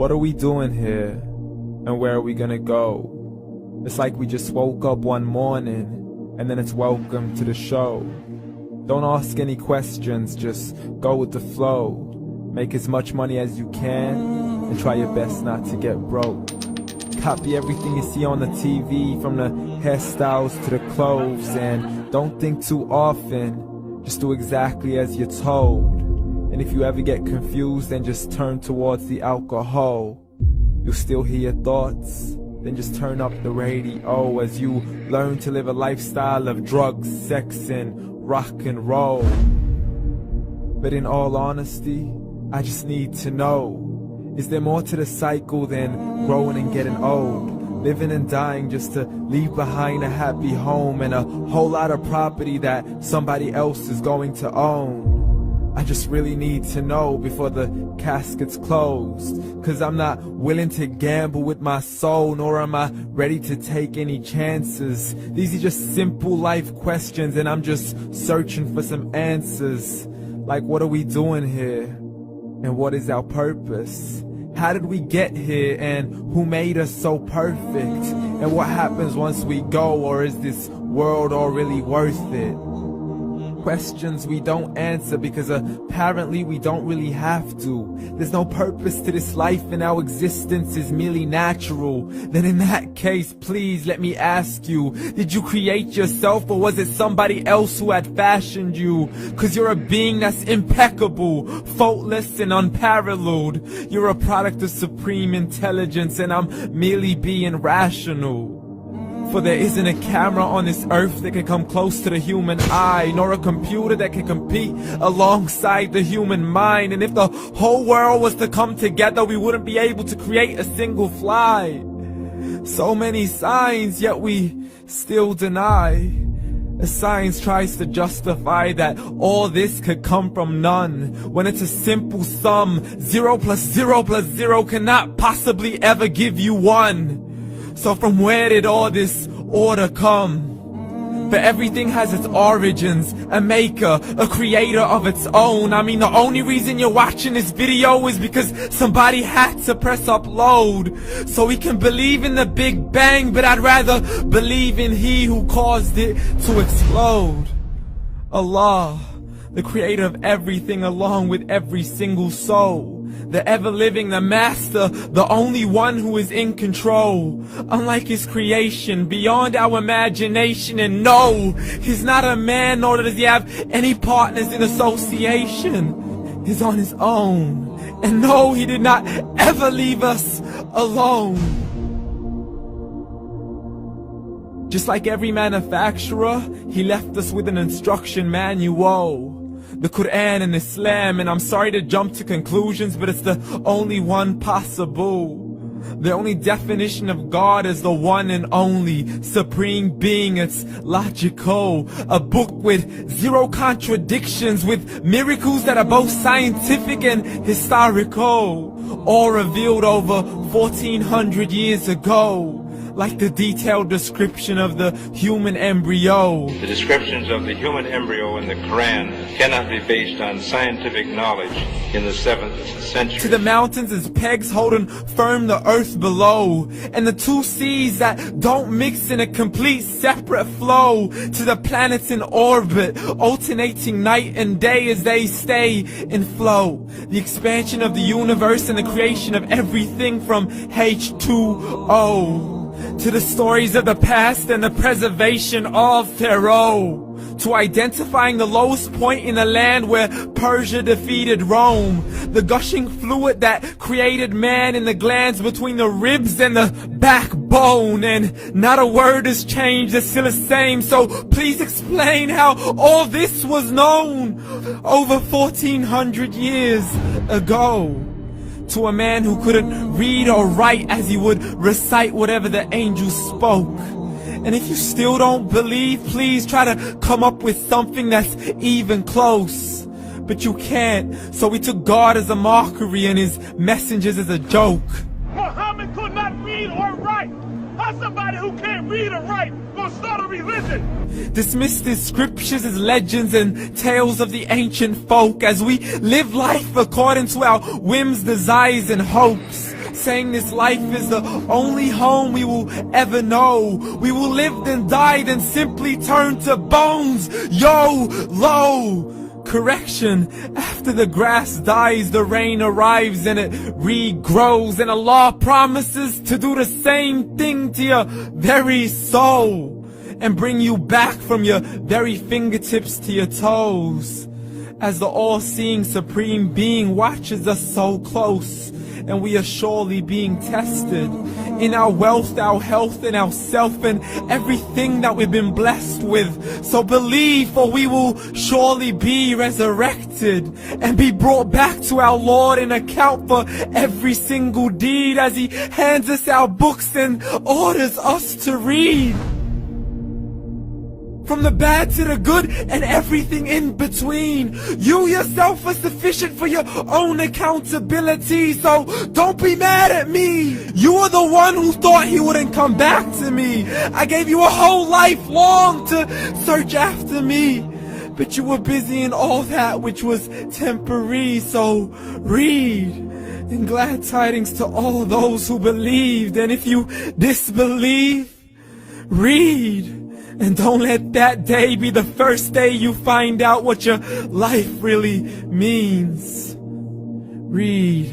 What are we doing here? And where are we gonna go? It's like we just woke up one morning, and then it's welcome to the show. Don't ask any questions, just go with the flow. Make as much money as you can, and try your best not to get broke. Copy everything you see on the TV, from the hairstyles to the clothes, and don't think too often, just do exactly as you're told. And if you ever get confused, then just turn towards the alcohol. You'll still hear your thoughts, then just turn up the radio as you learn to live a lifestyle of drugs, sex, and rock and roll. But in all honesty, I just need to know, is there more to the cycle than growing and getting old? Living and dying just to leave behind a happy home and a whole lot of property that somebody else is going to own. I just really need to know before the casket's closed, 'cause I'm not willing to gamble with my soul, nor am I ready to take any chances. These are just simple life questions, and I'm just searching for some answers. Like, what are we doing here? And what is our purpose? How did we get here, and who made us so perfect? And what happens once we go, or is this world all really worth it? Questions we don't answer because apparently we don't really have to. There's no purpose to this life and our existence is merely natural. Then in that case, please let me ask you, did you create yourself, or was it somebody else who had fashioned you? 'Cause you're a being that's impeccable, faultless and unparalleled. You're a product of supreme intelligence, and I'm merely being rational. For there isn't a camera on this earth that can come close to the human eye, nor a computer that can compete alongside the human mind. And if the whole world was to come together, we wouldn't be able to create a single fly. So many signs, yet we still deny. As science tries to justify that all this could come from none, when it's a simple sum. 0 plus 0 plus 0 cannot possibly ever give you 1. So from where did all this order come? For everything has its origins, a maker, a creator of its own. I mean, the only reason you're watching this video is because somebody had to press upload. So we can believe in the Big Bang, but I'd rather believe in He who caused it to explode. Allah, the creator of everything, along with every single soul. The ever-living, the master, the only one who is in control. Unlike his creation, beyond our imagination. And no, he's not a man, nor does he have any partners in association. He's on his own. And no, he did not ever leave us alone. Just like every manufacturer, he left us with an instruction manual. The Quran and Islam, and I'm sorry to jump to conclusions, but it's the only one possible. The only definition of God is the one and only supreme being. It's logical, a book with 0 contradictions, with miracles that are both scientific and historical, all revealed over 1400 years ago. Like the detailed description of the human embryo. The descriptions of the human embryo in the Quran cannot be based on scientific knowledge in the 7th century. To the mountains as pegs holding firm the earth below, and the 2 seas that don't mix in a complete separate flow. To the planets in orbit, alternating night and day as they stay in flow. The expansion of the universe and the creation of everything from H2O. To the stories of the past and the preservation of Pharaoh. To identifying the lowest point in the land where Persia defeated Rome. The gushing fluid that created man in the glands between the ribs and the backbone. And not a word has changed, it's still the same. So please explain how all this was known over 1400 years ago. To a man who couldn't read or write, as he would recite whatever the angels spoke. And if you still don't believe, please try to come up with something that's even close. But you can't, so we took God as a mockery and his messengers as a joke. Muhammad could not read or write. How's somebody who can't read or write gonna start a religion? Dismissed his scriptures as legends and tales of the ancient folk, as we live life according to our whims, desires, and hopes. saying this life is the only home we will ever know. We will live then die then simply turn to bones. YOLO! Correction, after the grass dies, the rain arrives and it regrows, and Allah promises to do the same thing to your very soul and bring you back from your very fingertips to your toes, as the all-seeing supreme being watches us so close, and we are surely being tested in our wealth, our health, and our self, and everything that we've been blessed with. So believe, for we will surely be resurrected and be brought back to our Lord and account for every single deed, as He hands us our books and orders us to read. From the bad to the good and everything in between. You yourself are sufficient for your own accountability, so don't be mad at me. You are the one who thought He wouldn't come back to me. I gave you a whole life long to search after me, but you were busy in all that which was temporary. So read, and glad tidings to all those who believed. And if you disbelieve, read. And don't let that day be the first day you find out what your life really means. Read.